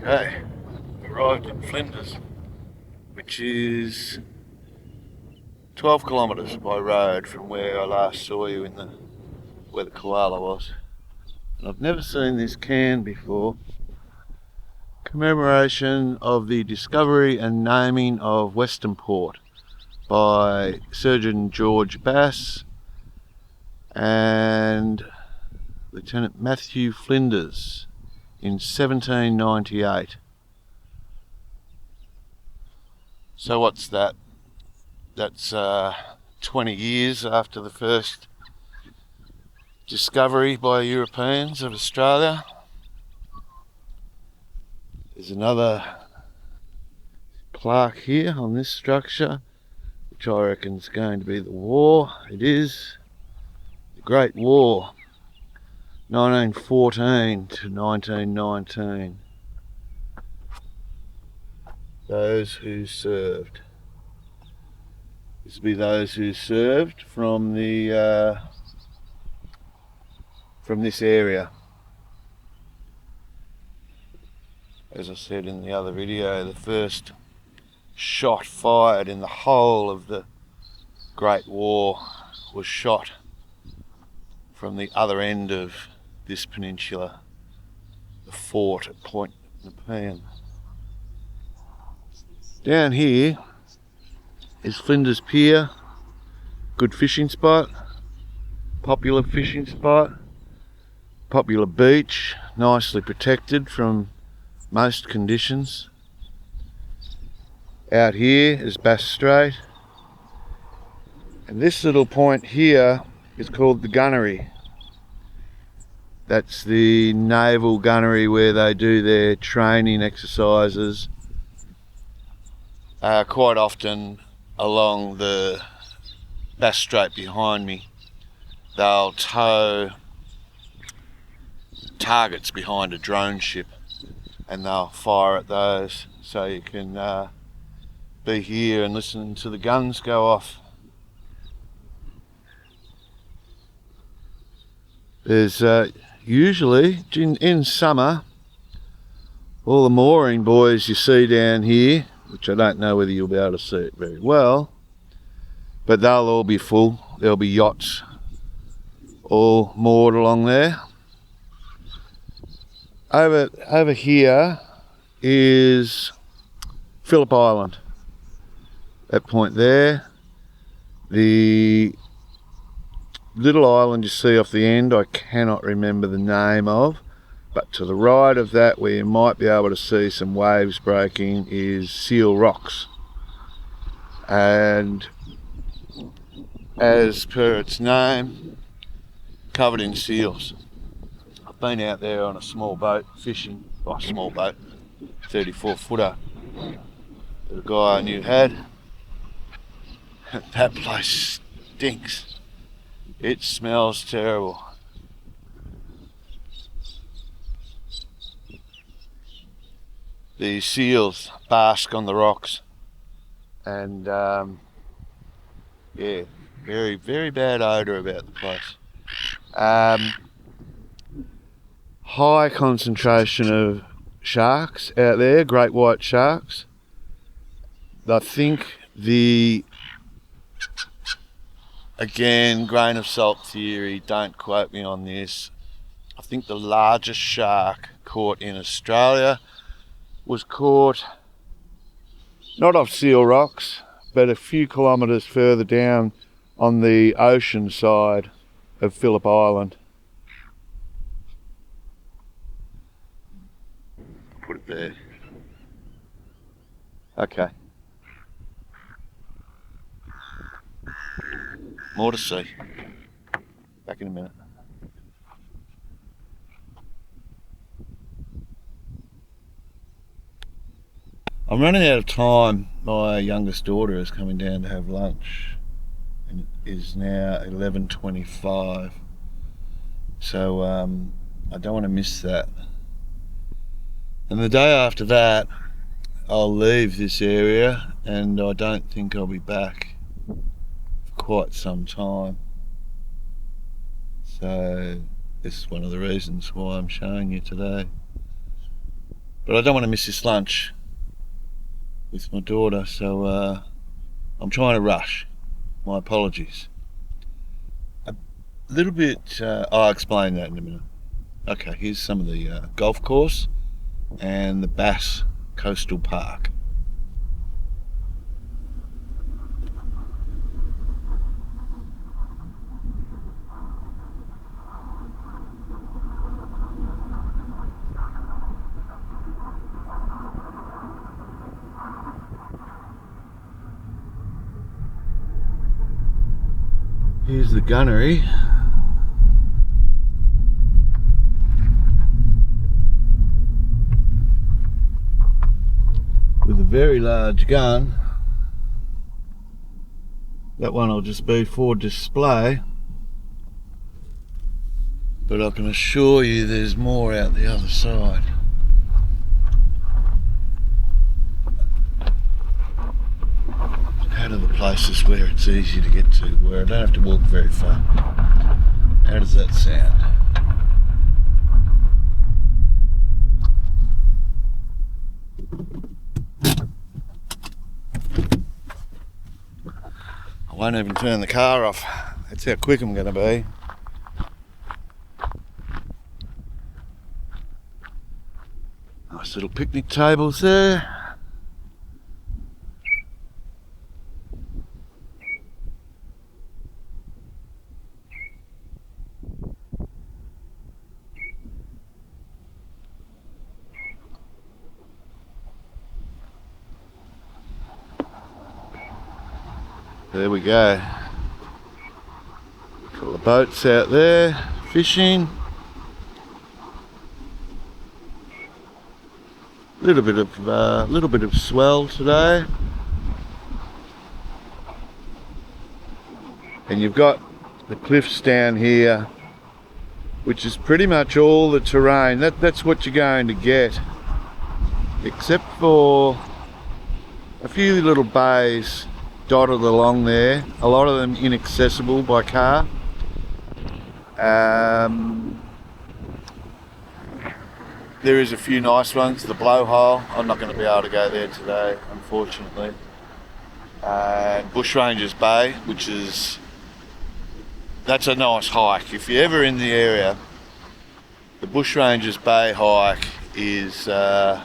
Okay, arrived in Flinders, which is 12 kilometres by road from where I last saw you where the koala was. And I've never seen this can before. Commemoration of the discovery and naming of Western Port by Surgeon George Bass and Lieutenant Matthew Flinders in 1798. So what's that? That's 20 years after the first discovery by Europeans of Australia. There's another plaque here on this structure, which I reckon is going to be the war. It is. The Great War, 1914 to 1919. Those who served. This will be those who served from the from this area. As I said in the other video, the first shot fired in the whole of the Great War was shot from the other end of this peninsula, the fort at Point Nepean. Down here is Flinders Pier, good fishing spot, popular fishing spot, popular beach, nicely protected from most conditions. Out here is Bass Strait, and this little point here is called the gunnery. That's the naval gunnery where they do their training exercises. Quite often along the Bass Strait behind me, they'll tow targets behind a drone ship and they'll fire at those, so you can be here and listen to the guns go off. There's usually, in summer, all the mooring buoys you see down here, which I don't know whether you'll be able to see it very well, but they'll all be full. There'll be yachts all moored along there. Over here is Phillip Island. That point there. The little island you see off the end, I cannot remember the name of, but to the right of that, where you might be able to see some waves breaking, is Seal Rocks. And as per its name, covered in seals. I've been out there on a small boat fishing, small boat, 34 footer, that a guy I knew had. That place stinks. It smells terrible. The seals bask on the rocks, and yeah, very, very bad odour about the place. High concentration of sharks out there, great white sharks. I think again, grain of salt theory, don't quote me on this, I think the largest shark caught in Australia was caught not off Seal Rocks, but a few kilometres further down on the ocean side of Phillip Island. Put it there. Okay. More to see. Back in a minute. I'm running out of time. My youngest daughter is coming down to have lunch, and it is now 11:25. So I don't want to miss that. And the day after that, I'll leave this area, and I don't think I'll be back for quite some time. So this is one of the reasons why I'm showing you today. but I don't want to miss this lunch with my daughter, so I'm trying to rush. My apologies. A little bit, I'll explain that in a minute. Okay, here's some of the golf course and the Bass Coastal Park. Here's the gunnery. With a very large gun. That one will just be for display, but I can assure you there's more out the other side. Out of the places where it's easy to get to, where I don't have to walk very far. How does that sound? I won't even turn the car off. That's how quick I'm going to be. Nice little picnic tables there. There we go. Couple of boats out there fishing. Little bit of swell today. And you've got the cliffs down here, which is pretty much all the terrain. That's what you're going to get, except for a few little bays dotted along there, a lot of them inaccessible by car. There is a few nice ones. The blowhole, I'm not going to be able to go there today, unfortunately. Bushrangers Bay, which is, that's a nice hike. If you're ever in the area, the Bushrangers Bay hike is a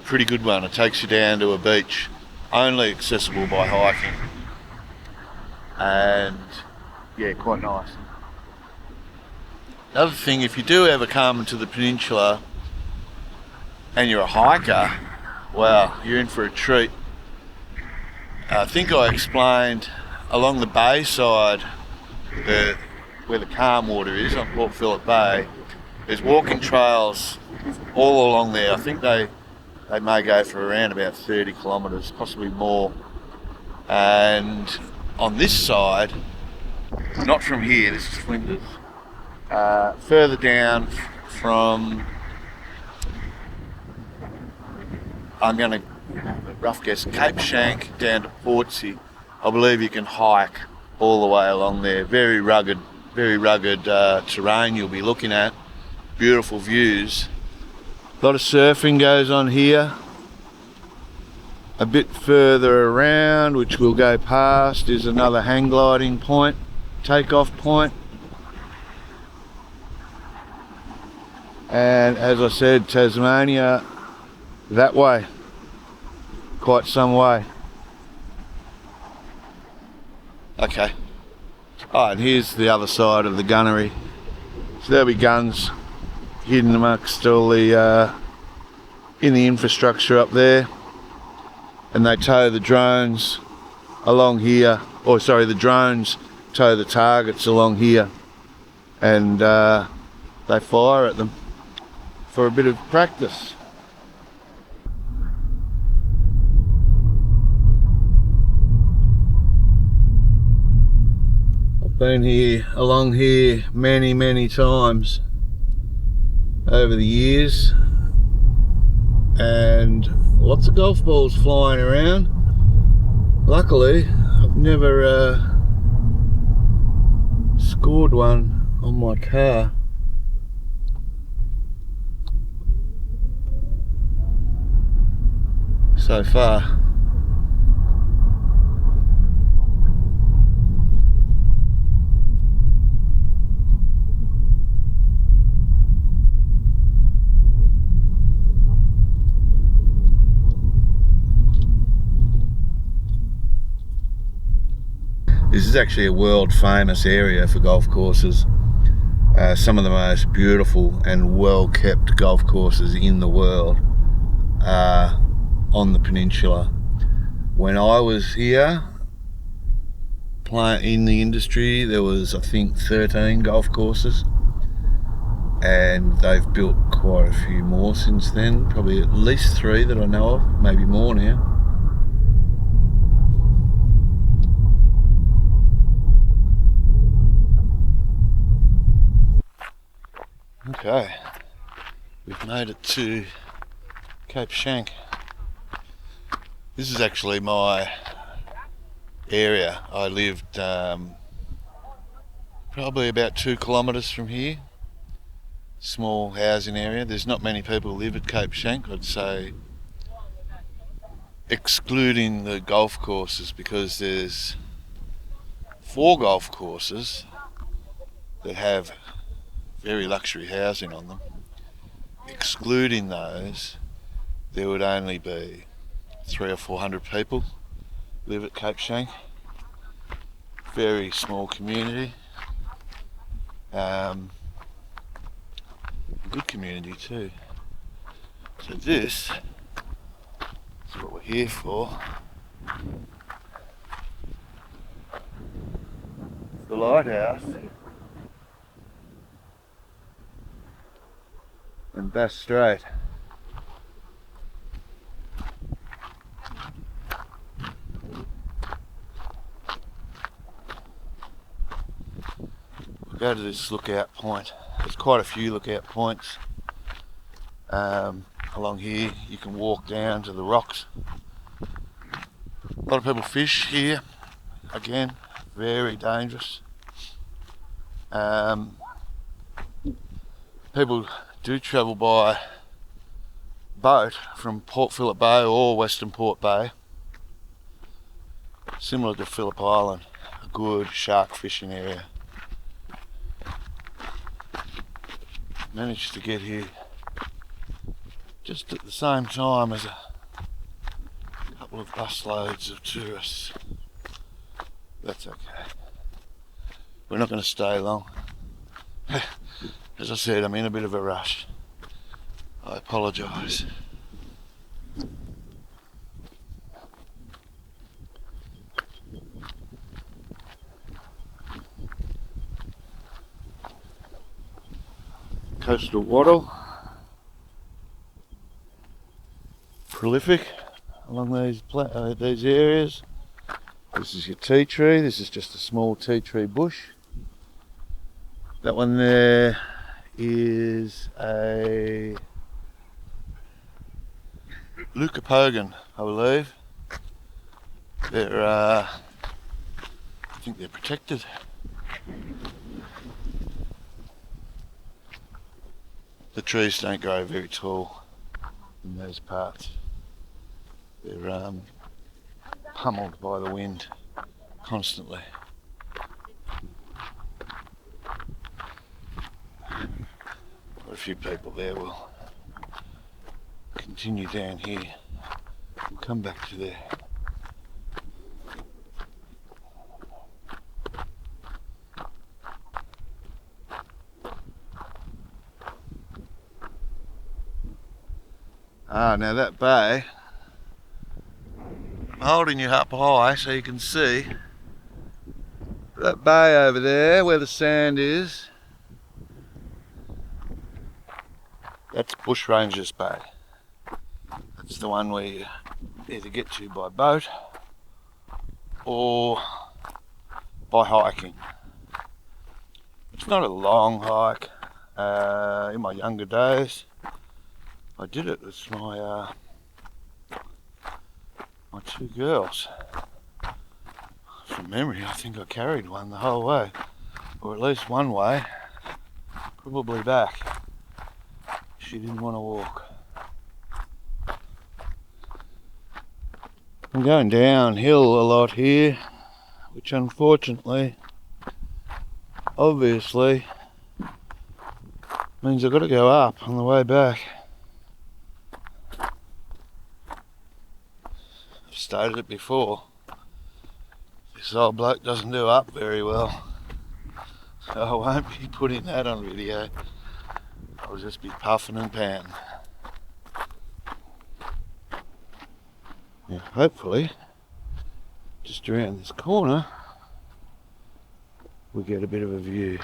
pretty good one. It takes you down to a beach, only accessible by hiking, and yeah, quite nice. Another thing, if you do ever come to the peninsula and you're a hiker, wow, you're in for a treat. I think I explained along the bay side, where the calm water is on Port Phillip Bay, there's walking trails all along there. I think they may go for around about 30 kilometres, possibly more. And on this side, not from here, this is Flinders, further down from, I'm going to rough guess, Cape Schanck down to Portsea, I believe you can hike all the way along there. Very rugged terrain you'll be looking at, beautiful views. A lot of surfing goes on here. A bit further around, which we'll go past, is another hang gliding point, takeoff point. And as I said, Tasmania, that way, quite some way. Okay. Oh, and here's the other side of the gunnery. So there'll be guns hidden amongst all the in the infrastructure up there, and they tow the drones along here, or sorry, the drones tow the targets along here, and they fire at them for a bit of practice. I've been here, along here, many times over the years, and lots of golf balls flying around. Luckily, I've never scored one on my car. so far. This is actually a world famous area for golf courses. Some of the most beautiful and well kept golf courses in the world are on the peninsula. When I was here in the industry, there was, I think, 13 golf courses, and they've built quite a few more since then, probably at least 3 that I know of, maybe more now. Okay, we've made it to Cape Schanck. This is actually my area. I lived probably about 2 kilometres from here. Small housing area. There's not many people who live at Cape Schanck, I'd say, excluding the golf courses, because there's 4 golf courses that have very luxury housing on them. Excluding those, there would only be 300 or 400 people live at Cape Schanck. Very small community. Good community too. So this is what we're here for. The lighthouse and Bass Strait. We'll go to this lookout point. There's quite a few lookout points along here. You can walk down to the rocks. A lot of people fish here. Again, very dangerous. People do travel by boat from Port Phillip Bay or Western Port Bay. Similar to Phillip Island, a good shark fishing area. Managed to get here just at the same time as a couple of bus loads of tourists. That's okay. We're not going to stay long. As I said, I'm in a bit of a rush. I apologise. Coastal wattle, prolific along these areas. This is your tea tree. This is just a small tea tree bush. That one there is a leucopogon, I believe. I think they're protected. The trees don't grow very tall in those parts. They're pummeled by the wind constantly. Got a few people there. We'll continue down here. We'll come back to there. Now that bay, I'm holding you up high so you can see that bay over there where the sand is. That's Bushrangers Bay. That's the one where you either get to by boat or by hiking. It's not a long hike. In my younger days, I did it with my 2 girls. From memory, I think I carried one the whole way, or at least one way, probably back. She didn't want to walk. I'm going downhill a lot here, which unfortunately, obviously, means I've got to go up on the way back. I've stated it before. This old bloke doesn't do up very well. So I won't be putting that on video. I'll just be puffing and panting. Yeah, hopefully, just around this corner, we get a bit of a view.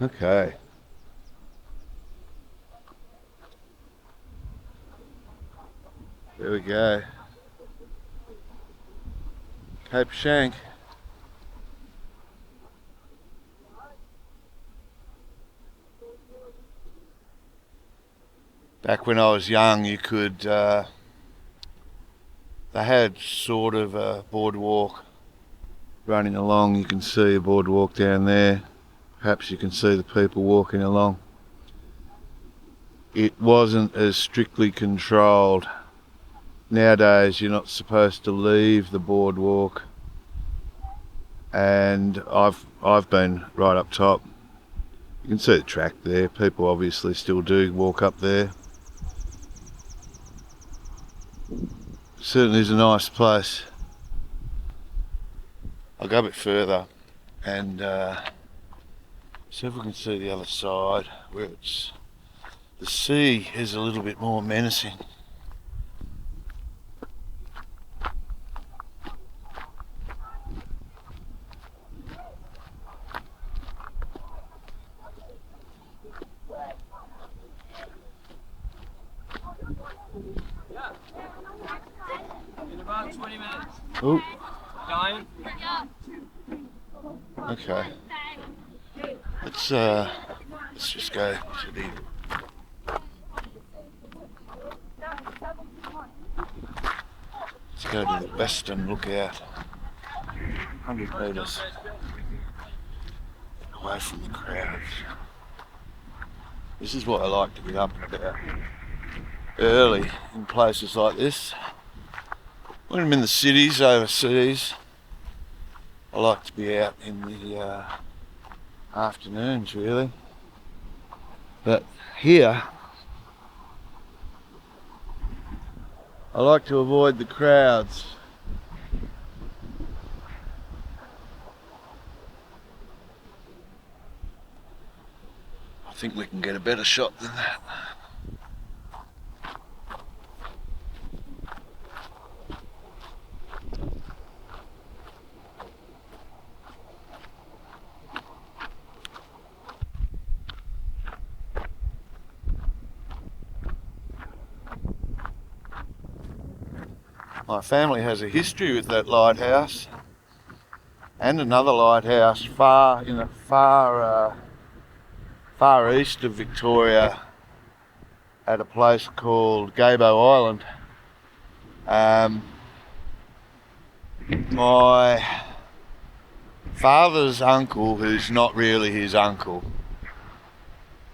Okay. There we go. Cape Schanck. Back when I was young, you could, they had sort of a boardwalk running along. You can see a boardwalk down there. Perhaps you can see the people walking along. It wasn't as strictly controlled. Nowadays you're not supposed to leave the boardwalk, and I've been right up top. You can see the track there. People obviously still do walk up there. Certainly is a nice place. I'll go a bit further and see if we can see the other side where it's the sea is a little bit more menacing. In about 20 minutes. Oh. Dying? Okay. Let's just go to the western lookout. 100 metres away from the crowds. This is what I like to get up and about early in places like this. When I'm in the cities, overseas, I like to be out in the afternoons really. But here, I like to avoid the crowds. I think we can get a better shot than that. My family has a history with that lighthouse and another lighthouse far in the far east of Victoria at a place called Gabo Island. My father's uncle, who's not really his uncle,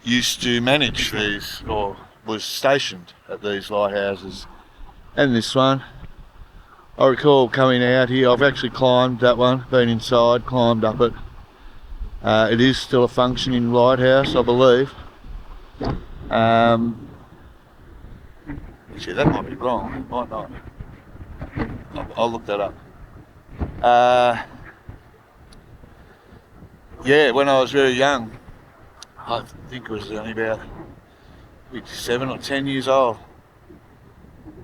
used to manage these, or was stationed at these lighthouses, and this one. I recall coming out here. I've actually climbed that one, been inside, climbed up it. It is still a functioning lighthouse, I believe. Actually, that might be wrong, might not. I'll look that up. Yeah, when I was very young, I think it was only about 7 or 10 years old,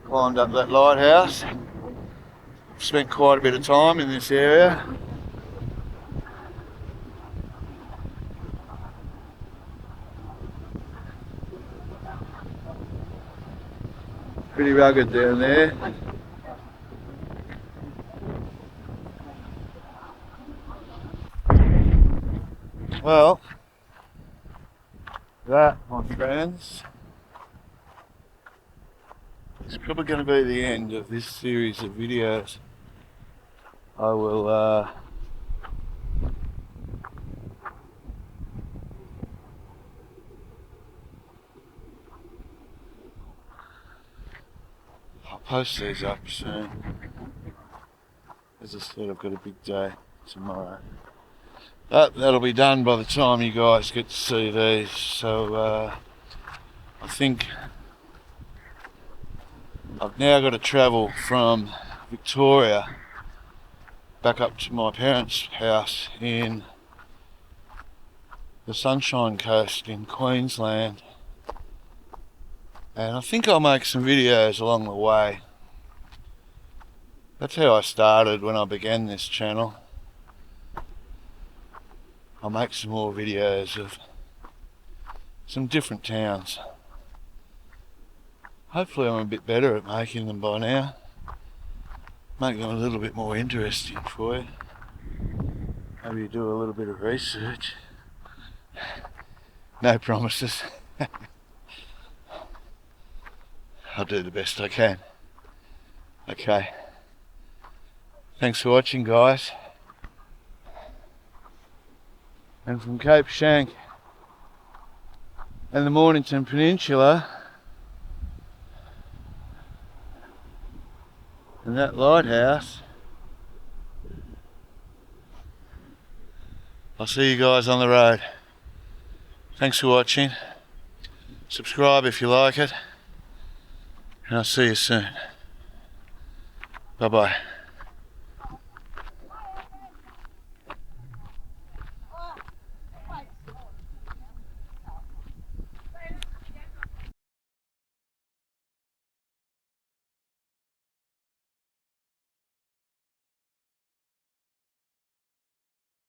climbed up that lighthouse. Spent quite a bit of time in this area. Pretty rugged down there. Well, that, my friends, is probably going to be the end of this series of videos. I will post these up soon. As I said, I've got a big day tomorrow. But that'll be done by the time you guys get to see these. So I think I've now got to travel from Victoria back up to my parents' house in the Sunshine Coast in Queensland. And I think I'll make some videos along the way. That's how I started when I began this channel. I'll make some more videos of some different towns. Hopefully I'm a bit better at making them by now. Make them a little bit more interesting for you. Maybe do a little bit of research. No promises. I'll do the best I can. Okay. Thanks for watching, guys. And from Cape Schanck and the Mornington Peninsula and that lighthouse, I'll see you guys on the road. Thanks for watching. Subscribe if you like it, and I'll see you soon. Bye bye.